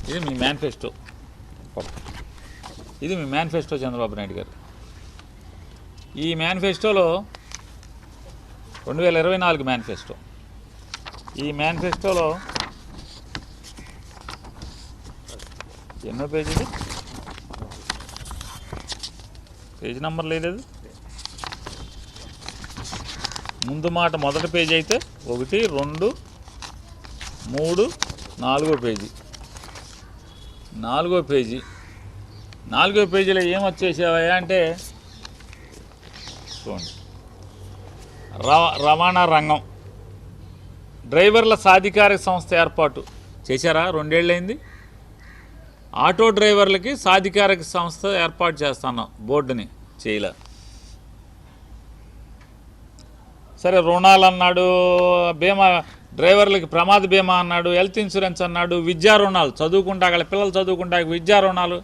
ఇది మీ మేనిఫెస్టో, ఇది మీ మేనిఫెస్టో చంద్రబాబు నాయుడు గారు. ఈ మేనిఫెస్టోలో 2024 మేనిఫెస్టో. ఈ మేనిఫెస్టోలో ఎన్నో పేజీది, పేజీ నెంబర్ లేదు. ముందు మాట మొదటి పేజీ అయితే 1, 2, 3, 4వ పేజీ. 4వ పేజీ. 4వ పేజీలో ఏమొచ్చేసావా అంటే చూడండి, రవాణా రంగం డ్రైవర్ల సాధికారిక సంస్థ ఏర్పాటు చేశారా? 2 ఏళ్ళైంది. ఆటో డ్రైవర్లకి సాధికారిక సంస్థ ఏర్పాటు చేస్తాను, బోర్డుని చేయలే. సరే, రుణాలు అన్నాడు, బీమా డ్రైవర్లకి ప్రమాద బీమా అన్నాడు, హెల్త్ ఇన్సూరెన్స్ అన్నాడు, విద్యా రుణాలు చదువుకుంటా పిల్లలు చదువుకుంటా విద్యా రుణాలు